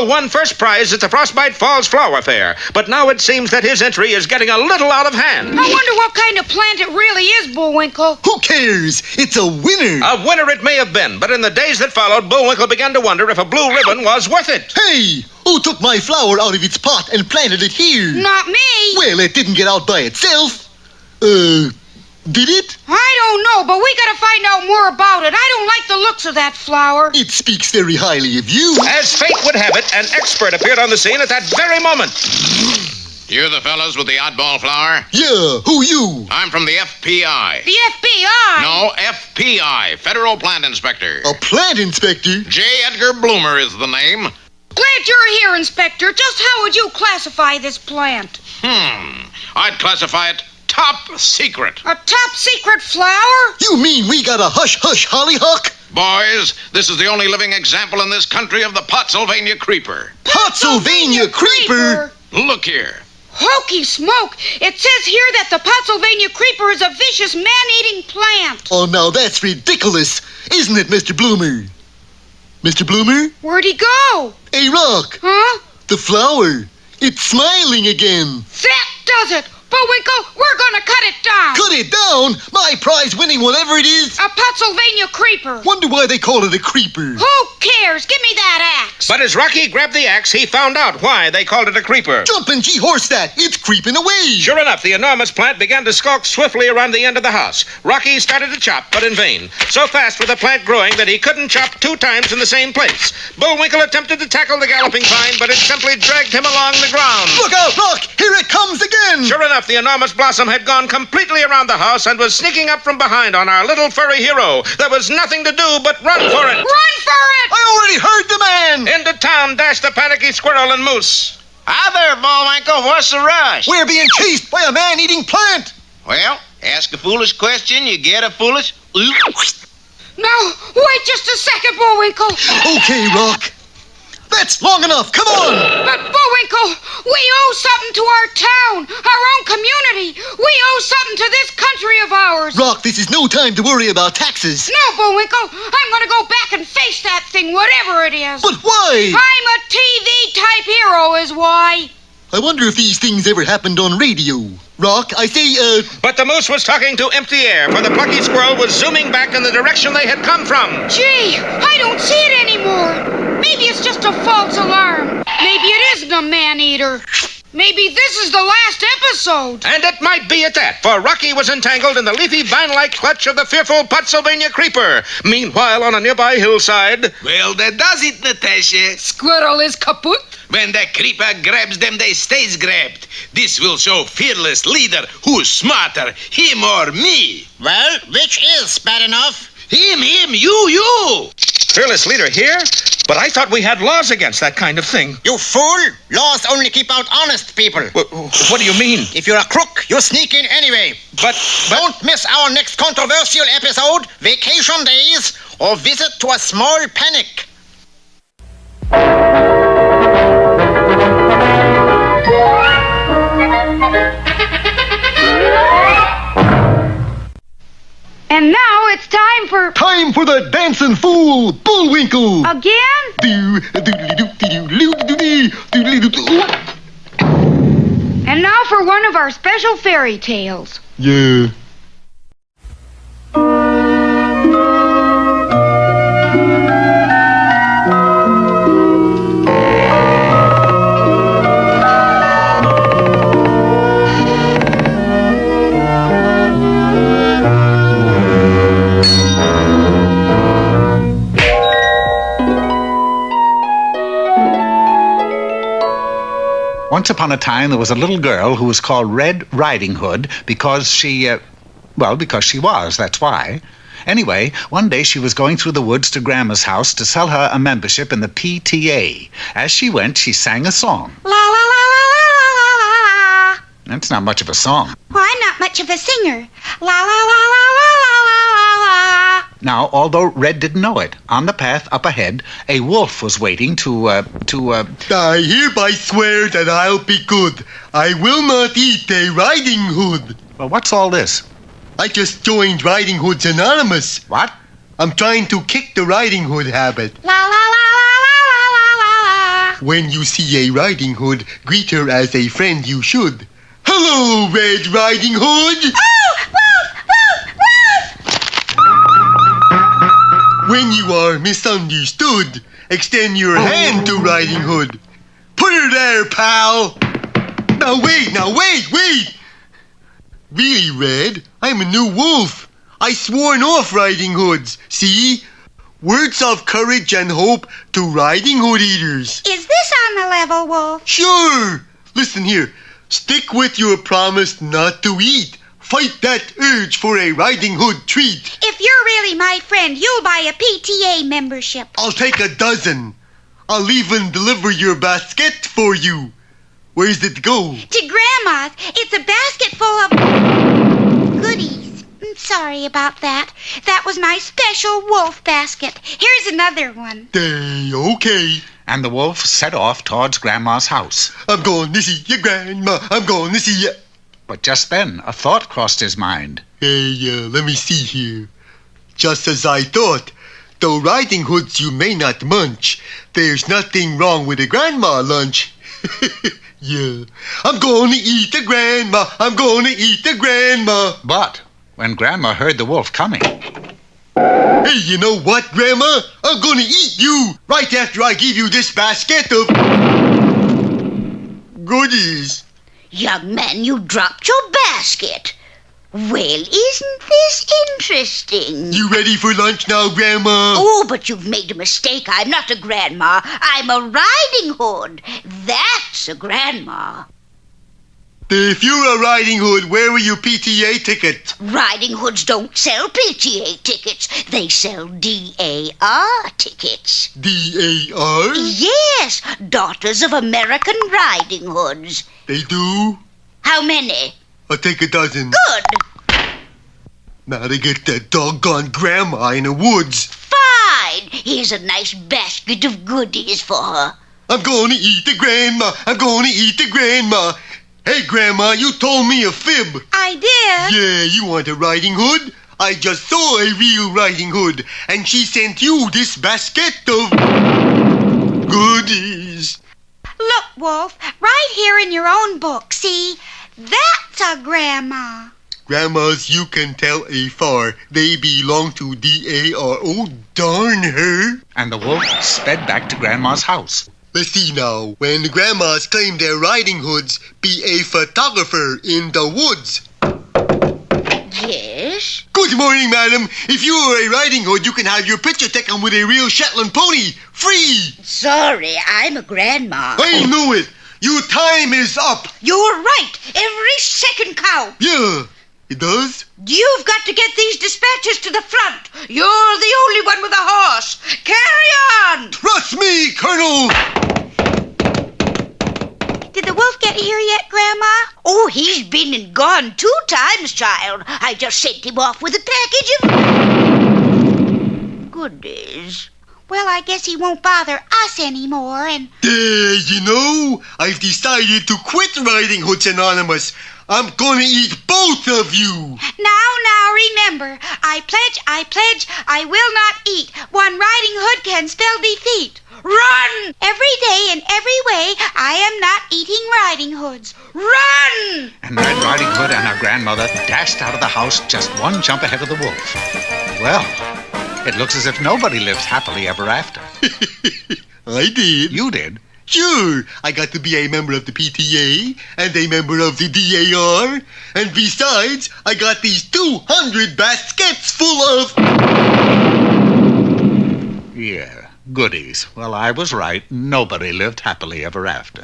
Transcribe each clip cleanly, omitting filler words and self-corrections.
Bullwinkle won first prize at the Frostbite Falls Flower Fair, but now it seems that his entry is getting a little out of hand. I wonder what kind of plant it really is, Bullwinkle. Who cares? It's a winner. A winner it may have been, but in the days that followed, Bullwinkle began to wonder if a blue ribbon was worth it. Hey, who took my flower out of its pot and planted it here? Not me. Well, it didn't get out by itself. Did it? I don't know, but we gotta find out more about it. I don't like the looks of that flower. It speaks very highly of you. As fate would have it, an expert appeared on the scene at that very moment. You the fellas with the oddball flower? Yeah, who you? I'm from the FPI. The FBI? No, FPI, Federal Plant Inspector. A plant inspector? J. Edgar Bloomer is the name. Glad you're here, Inspector. Just how would you classify this plant? I'd classify it top secret. A top secret flower? You mean we got a hush-hush hollyhock? Boys, this is the only living example in this country of the Pottsylvania Creeper. Pottsylvania Creeper? Look here. Hokey smoke! It says here that the Pottsylvania Creeper is a vicious man-eating plant. Oh, now that's ridiculous, isn't it, Mr. Bloomer? Mr. Bloomer? Where'd he go? Hey, Rock. Huh? The flower. It's smiling again. That does it! Bullwinkle, we're gonna cut it down! Cut it down? My prize-winning whatever it is? A Pottsylvania Creeper. Wonder why they call it a creeper. Who cares? Give me that axe. But as Rocky grabbed the axe, he found out why they called it a creeper. Jumpin' G-horse that! It's creeping away! Sure enough, the enormous plant began to skulk swiftly around the end of the house. Rocky started to chop, but in vain. So fast was the plant growing that he couldn't chop 2 times in the same place. Bullwinkle attempted to tackle the galloping vine, but it simply dragged him along the ground. Look out, Rock! Here it comes again! Sure enough, the enormous blossom had gone completely around the house and was sneaking up from behind on our little furry hero. There was nothing to do but run for it. Run for it! I already heard the man! Into town dashed the panicky squirrel and moose. Hi there, Bullwinkle. What's the rush? We're being chased by a man-eating plant! Well, ask a foolish question, you get a foolish... No, wait just a second, Bullwinkle. Okay, Rock. That's long enough. Come on! But, Bullwinkle, we owe something to our town, our own community. We owe something to this country of ours. Rock, this is no time to worry about taxes. No, Bullwinkle, I'm going to go back and face that thing, whatever it is. But why? I'm a TV-type hero is why. I wonder if these things ever happened on radio. Rock, I say, But the moose was talking to empty air, for the plucky squirrel was zooming back in the direction they had come from. Gee, I don't see it anymore. Maybe it's just a false alarm. Maybe it isn't a man-eater. Maybe this is the last episode. And it might be at that, for Rocky was entangled in the leafy vine-like clutch of the fearful Pottsylvania Creeper. Meanwhile, on a nearby hillside... Well, that does it, Natasha. Squirrel is kaput. When the creeper grabs them, they stays grabbed. This will show fearless leader who's smarter, him or me. Well, which is bad enough? Him, you. Fearless leader here? But I thought we had laws against that kind of thing. You fool! Laws only keep out honest people. What do you mean? If you're a crook, you sneak in anyway. But... Don't miss our next controversial episode, Vacation Days, or Visit to a Small Panic. And now it's time for... time for the dancing fool, Bullwinkle! Again? And now for one of our special fairy tales. Yeah. Once upon a time, there was a little girl who was called Red Riding Hood because because she was, that's why. Anyway, one day she was going through the woods to Grandma's house to sell her a membership in the PTA. As she went, she sang a song. La la la la la la la la. That's not much of a song. Well, I'm not much of a singer. La la la la la la la la. Now, although Red didn't know it, on the path up ahead, a wolf was waiting to I hereby swear that I'll be good. I will not eat a Riding Hood. Well, what's all this? I just joined Riding Hoods Anonymous. What? I'm trying to kick the Riding Hood habit. La la la la la la la la. When you see a Riding Hood, greet her as a friend you should. Hello, Red Riding Hood! Oh, Wolf! Wolf! Wolf! When you are misunderstood, extend your hand to Riding Hood. Put her there, pal! Now wait! Really, Red, I'm a new wolf. I sworn off Riding Hoods. See? Words of courage and hope to Riding Hood eaters. Is this on the level, Wolf? Sure! Listen here. Stick with your promise not to eat. Fight that urge for a Riding Hood treat. If you're really my friend, you'll buy a PTA membership. I'll take a dozen. I'll even deliver your basket for you. Where's it go? To Grandma's. It's a basket full of goodies. Sorry about that. That was my special wolf basket. Here's another one. Okay. And the wolf set off towards Grandma's house. I'm going to see your grandma. I'm going to see ya. But just then, a thought crossed his mind. Hey, let me see here. Just as I thought. Though Riding Hoods you may not munch, there's nothing wrong with a grandma lunch. Yeah. I'm going to eat the grandma. I'm going to eat the grandma. But when Grandma heard the wolf coming, Hey, you know what, Grandma? I'm going to eat you right after I give you this basket of goodies. Young man, you dropped your basket. Well, isn't this interesting? You ready for lunch now, Grandma? Oh, but you've made a mistake. I'm not a grandma. I'm a Riding Hood. That's a grandma. If you're a Riding Hood, where were your PTA ticket? Riding Hoods don't sell PTA tickets. They sell DAR tickets. DAR? Yes, Daughters of American Riding Hoods. They do? How many? I'll take a dozen. Good. Now to get that doggone grandma in the woods. Fine. Here's a nice basket of goodies for her. I'm going to eat the grandma. I'm going to eat the grandma. Hey, Grandma, you told me a fib. I did. Yeah, you want a Riding Hood? I just saw a real Riding Hood, and she sent you this basket of goodies. Look, Wolf, right here in your own book, see? That's a grandma. Grandmas, you can tell afar. They belong to DAR. Oh, darn her. and the wolf sped back to Grandma's house. Let's see now. When the grandmas claim their Riding Hoods, be a photographer in the woods. Yes? Good morning, madam. If you are a Riding Hood, you can have your picture taken with a real Shetland pony. Free! Sorry, I'm a grandma. I knew it. Your time is up. You're right. Every second counts. Yeah, it does. You've got to get these dispatches to the front. You're the only one with a horse. Carry on! Trust me, Colonel. Did the wolf get here yet, Grandma? Oh, he's been and gone 2 times, child. I just sent him off with a package of goodies. Well, I guess he won't bother us anymore, and... You know, I've decided to quit Riding Hoods Anonymous. I'm gonna eat both of you. Now, remember, I pledge, I will not eat. One Riding Hood can spell defeat. Run! Every day in every way, I am not eating Riding Hoods. Run! And Red Riding Hood and her grandmother dashed out of the house just one jump ahead of the wolf. Well, it looks as if nobody lives happily ever after. I did. You did. Sure, I got to be a member of the PTA and a member of the DAR. And besides, I got these 200 baskets full of... Yeah, goodies. Well, I was right. Nobody lived happily ever after.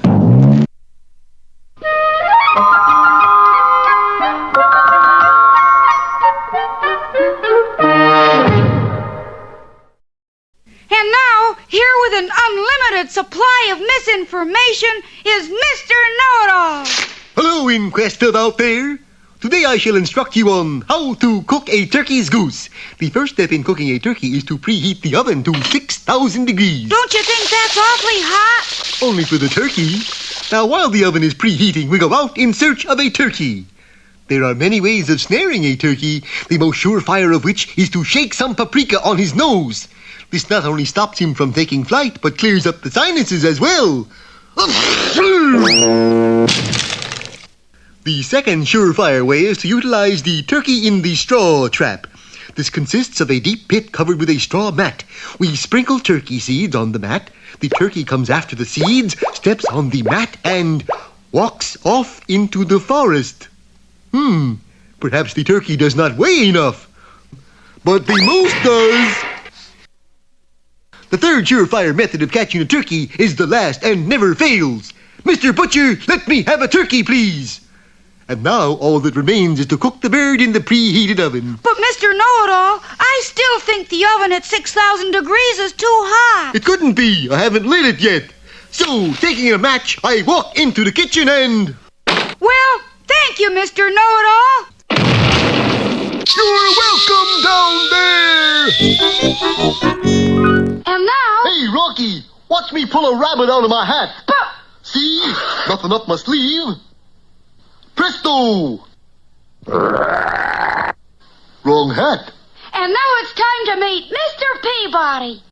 And now, here with an unlimited supply of misinformation is Mr. Know-It-All. Hello, Inquester out there. Today I shall instruct you on how to cook a turkey's goose. The first step in cooking a turkey is to preheat the oven to 6,000 degrees. Don't you think that's awfully hot? Only for the turkey. Now, while the oven is preheating, we go out in search of a turkey. There are many ways of snaring a turkey, the most surefire of which is to shake some paprika on his nose. This not only stops him from taking flight, but clears up the sinuses as well. The second surefire way is to utilize the turkey in the straw trap. This consists of a deep pit covered with a straw mat. We sprinkle turkey seeds on the mat. The turkey comes after the seeds, steps on the mat, and walks off into the forest. Perhaps the turkey does not weigh enough. But the moose does. The third surefire method of catching a turkey is the last and never fails. Mr. Butcher, let me have a turkey, please. And now all that remains is to cook the bird in the preheated oven. But Mr. Know-It-All, I still think the oven at 6,000 degrees is too hot. It couldn't be. I haven't lit it yet. So, taking a match, I walk into the kitchen and... Well, thank you, Mr. Know-It-All. You're welcome down there! And now... Hey, Rocky, watch me pull a rabbit out of my hat. See? Nothing up my sleeve. Presto! Wrong hat. And now it's time to meet Mr. Peabody.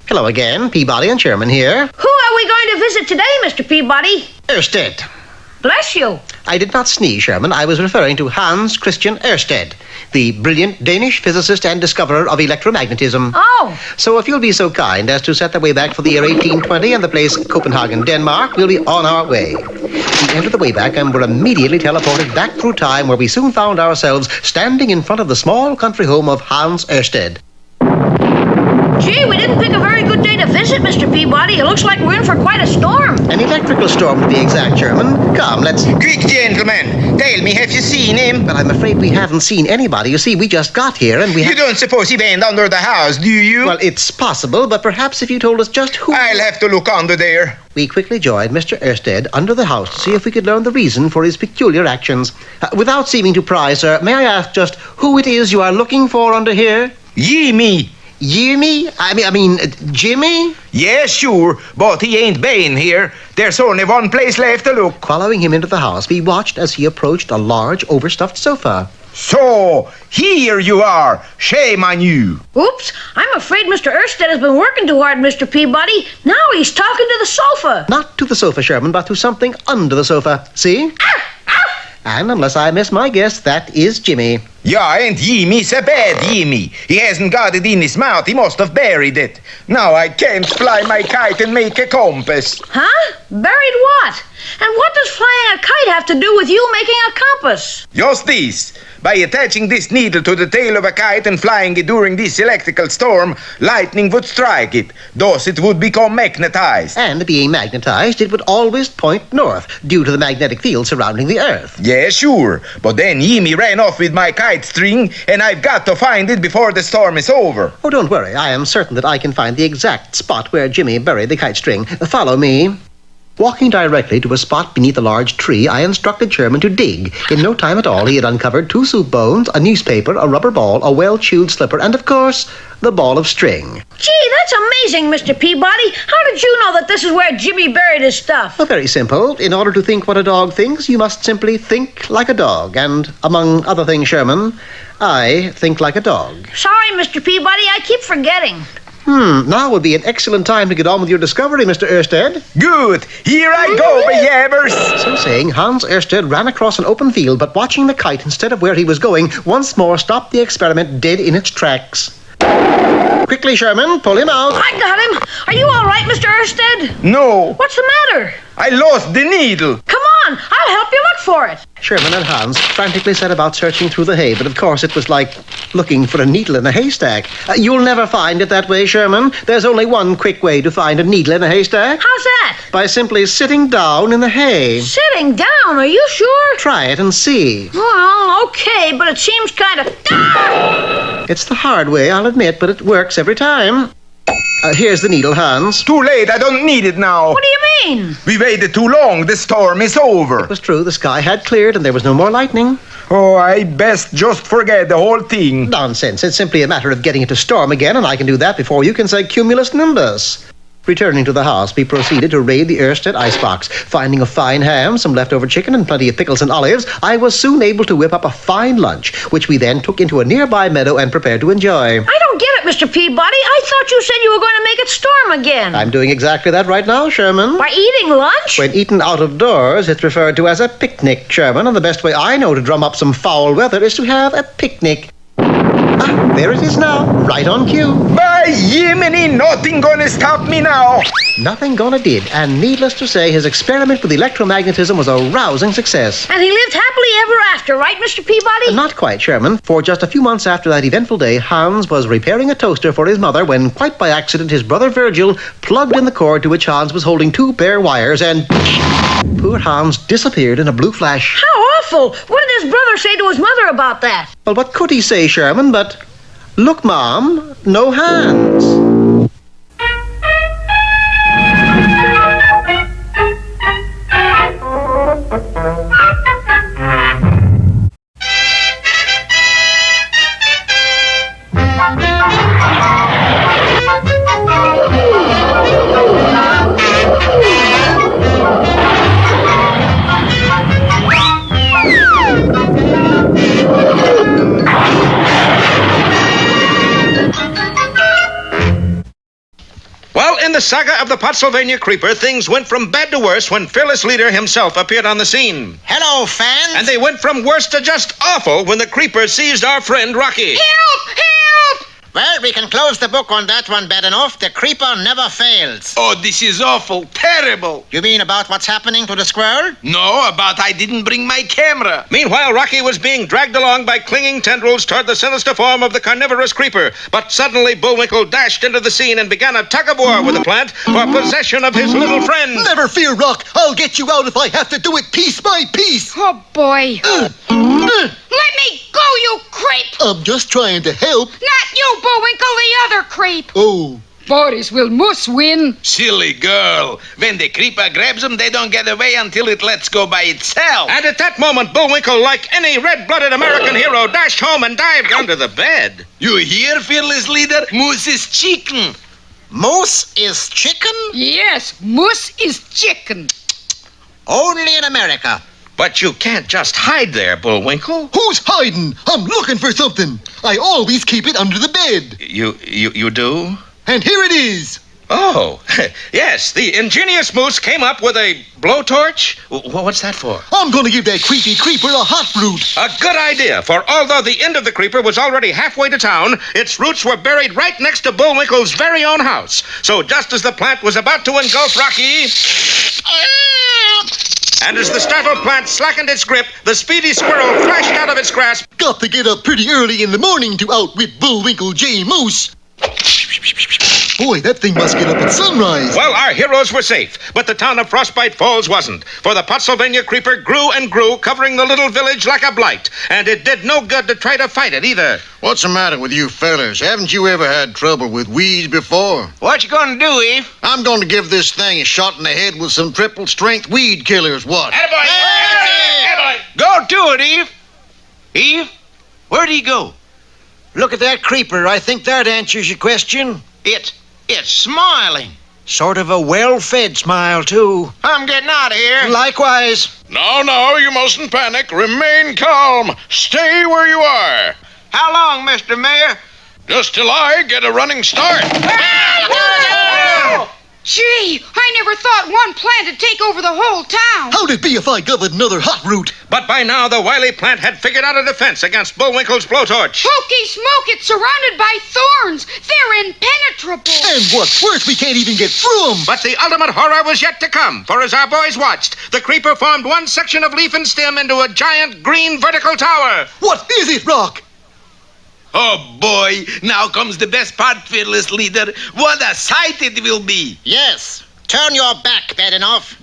Hello again, Peabody and Sherman here. Who are we going to visit today, Mr. Peabody? Orested. Bless you. I did not sneeze, Sherman. I was referring to Hans Christian Orested, the brilliant Danish physicist and discoverer of electromagnetism. Oh. So if you'll be so kind as to set the way back for the year 1820 and the place Copenhagen, Denmark, we'll be on our way. We enter the Wayback and were immediately teleported back through time, where we soon found ourselves standing in front of the small country home of Hans Orested. Gee, we didn't pick a very good day to visit, Mr. Peabody. It looks like we're in for quite a storm. An electrical storm, to be exact, Sherman. Come, let's... Quick, gentlemen. Tell me, have you seen him? But I'm afraid we haven't seen anybody. You see, we just got here and we You don't suppose he went under the house, do you? Well, it's possible, but perhaps if you told us just who... I'll have to look under there. We quickly joined Mr. Orested under the house to see if we could learn the reason for his peculiar actions. Without seeming to pry, sir, may I ask just who it is you are looking for under here? Jimmy. Jimmy? I mean, Jimmy? Yeah, sure, but he ain't been here. There's only one place left to look. Following him into the house, we watched as he approached a large, overstuffed sofa. So, here you are. Shame on you. Oops, I'm afraid Mr. Orested has been working too hard, Mr. Peabody. Now he's talking to the sofa. Not to the sofa, Sherman, but to something under the sofa. See? And unless I miss my guess, that is Jimmy. Yeah, and Jimmy's a bad Jimmy. He hasn't got it in his mouth. He must have buried it. Now I can't fly my kite and make a compass. Huh? Buried what? And what does flying a kite have to do with you making a compass? Just this. By attaching this needle to the tail of a kite and flying it during this electrical storm, lightning would strike it. Thus it would become magnetized. And being magnetized, it would always point north, due to the magnetic field surrounding the Earth. Yeah, sure. But then Jimmy ran off with my kite string, and I've got to find it before the storm is over. Oh, don't worry. I am certain that I can find the exact spot where Jimmy buried the kite string. Follow me. Walking directly to a spot beneath a large tree, I instructed Sherman to dig. In no time at all, he had uncovered 2 soup bones, a newspaper, a rubber ball, a well-chewed slipper, and, of course, the ball of string. Gee, that's amazing, Mr. Peabody. How did you know that this is where Jimmy buried his stuff? Well, very simple. In order to think what a dog thinks, you must simply think like a dog. And, among other things, Sherman, I think like a dog. Sorry, Mr. Peabody, I keep forgetting. Now would be an excellent time to get on with your discovery, Mr. Orested. Good. Here I go, behavers. So saying, Hans Orested ran across an open field, but watching the kite instead of where he was going, once more stopped the experiment dead in its tracks. Quickly, Sherman, pull him out. I got him. Are you all right, Mr. Orested? No. What's the matter? I lost the needle. Come on, I'll help you look for it. Sherman and Hans frantically set about searching through the hay, but of course it was like looking for a needle in a haystack. You'll never find it that way, Sherman. There's only one quick way to find a needle in a haystack. How's that? By simply sitting down in the hay. Sitting down, are you sure? Try it and see. Well, okay, but it seems kind of... It's the hard way, I'll admit, but it works every time. Here's the needle, Hans. Too late, I don't need it now. What do you mean? We waited too long, the storm is over. It was true, the sky had cleared and there was no more lightning. Oh, I best just forget the whole thing. Nonsense, it's simply a matter of getting it to storm again, and I can do that before you can say cumulus nimbus. Returning to the house, we proceeded to raid the Orested icebox. Finding a fine ham, some leftover chicken, and plenty of pickles and olives, I was soon able to whip up a fine lunch, which we then took into a nearby meadow and prepared to enjoy. I don't get it, Mr. Peabody. I thought you said you were going to make it storm again. I'm doing exactly that right now, Sherman. By eating lunch? When eaten out of doors, it's referred to as a picnic, Sherman, and the best way I know to drum up some foul weather is to have a picnic. Ah, there it is now, right on cue. By Yemeni, nothing gonna stop me now. Nothing gonna did, and needless to say, his experiment with electromagnetism was a rousing success. And he lived happily ever after, right, Mr. Peabody? Not quite, Sherman. For just a few months after that eventful day, Hans was repairing a toaster for his mother when, quite by accident, his brother Virgil plugged in the cord to which Hans was holding two bare wires, and poor Hans disappeared in a blue flash. How awful! What did his brother say to his mother about that? Well, what could he say, Sherman, but, look, Mom, no Hans. In the saga of the Pottsylvania Creeper, things went from bad to worse when fearless leader himself appeared on the scene. Hello, fans. And they went from worse to just awful when the Creeper seized our friend Rocky. Help! Help! Well, we can close the book on that one bad enough. The Creeper never fails. Oh, this is awful. Terrible. You mean about what's happening to the squirrel? No, about I didn't bring my camera. Meanwhile, Rocky was being dragged along by clinging tendrils toward the sinister form of the carnivorous Creeper. But suddenly, Bullwinkle dashed into the scene and began a tug-of-war with the plant for possession of his little friend. Never fear, Rock. I'll get you out if I have to do it piece by piece. Oh, boy. Let me go, you creep! I'm just trying to help. Not you, Bullwinkle, the other creep. Oh. Boris will must win. Silly girl. When the Creeper grabs them, they don't get away until it lets go by itself. And at that moment, Bullwinkle, like any red-blooded American hero, dashed home and dived under the bed. You hear, fearless leader? Moose is chicken. Moose is chicken? Yes, moose is chicken. Only in America. But you can't just hide there, Bullwinkle. Who's hiding? I'm looking for something. I always keep it under the bed. You do? And here it is. Oh, yes, the ingenious moose came up with a blowtorch. What's that for? I'm going to give that creepy creeper a hot root. A good idea, for although the end of the creeper was already halfway to town, its roots were buried right next to Bullwinkle's very own house. So just as the plant was about to engulf Rocky, and as the startled plant slackened its grip, the speedy squirrel flashed out of its grasp. Got to get up pretty early in the morning to outwit Bullwinkle J. Moose. Boy, that thing must get up at sunrise. Well, our heroes were safe, but the town of Frostbite Falls wasn't. For the Pottsylvania Creeper grew and grew, covering the little village like a blight. And it did no good to try to fight it either. What's the matter with you fellers? Haven't you ever had trouble with weeds before? What you gonna do, Eve? I'm going to give this thing a shot in the head with some triple-strength weed killers. What? Attaboy! Attaboy! Go to it, Eve. Eve, where'd he go? Look at that creeper. I think that answers your question. It's smiling. Sort of a well-fed smile, too. I'm getting out of here. Likewise. No, you mustn't panic. Remain calm. Stay where you are. How long, Mr. Mayor? Just till I get a running start. Gee, I never thought one plant would take over the whole town. How'd it be if I got another hot root? But by now, the wily plant had figured out a defense against Bullwinkle's blowtorch. Hokey smoke, it's surrounded by thorns. They're impenetrable. And what's worse, we can't even get through 'em. But the ultimate horror was yet to come, for as our boys watched, the creeper formed one section of leaf and stem into a giant green vertical tower. What is it, Rock? Oh, boy. Now comes the best part, fearless leader. What a sight it will be. Yes. Turn your back, bad enough.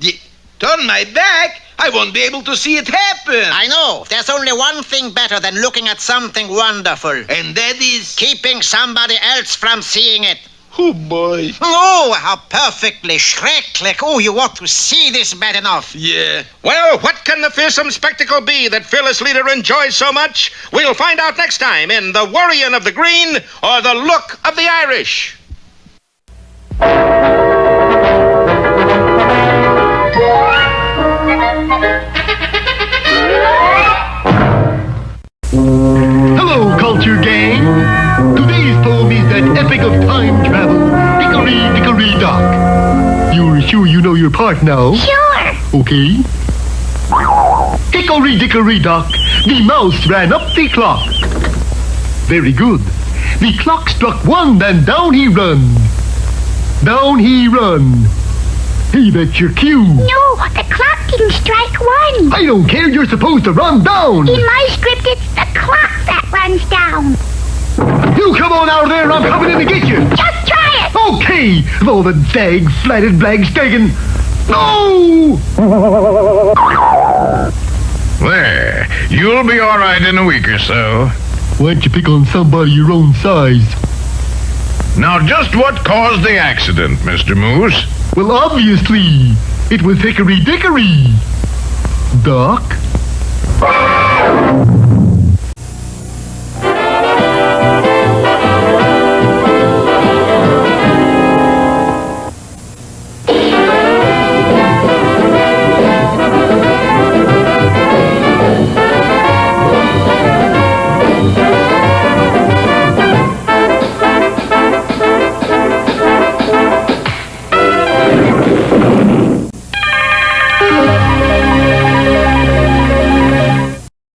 Turn my back? I won't be able to see it happen. I know. There's only one thing better than looking at something wonderful. And that is... keeping somebody else from seeing it. Oh, boy. Oh, how perfectly schrecklich. Oh, you ought to see this bad enough. Yeah. Well, what can the fearsome spectacle be that fearless leader enjoys so much? We'll find out next time in The Worryin' of the Green or The Look of the Irish. Hello, culture gang. Today's poem is that epic of time travel, Hickory Dickory Dock. You're sure you know your part now? Sure. Okay. Hickory Dickory Dock, the mouse ran up the clock. Very good. The clock struck 1 and down he run. Down he run. Hey, that's your cue. No, the clock didn't strike 1. I don't care, you're supposed to run down. In my script, it's the clock that runs down. You come on out there, I'm coming in to get you. Just try it. Okay, all the dag-flatted blag-stagging. No! There. You'll be all right in a week or so. Why don't you pick on somebody your own size? Now, just what caused the accident, Mr. Moose? Well, obviously, it was Hickory Dickory. Doc?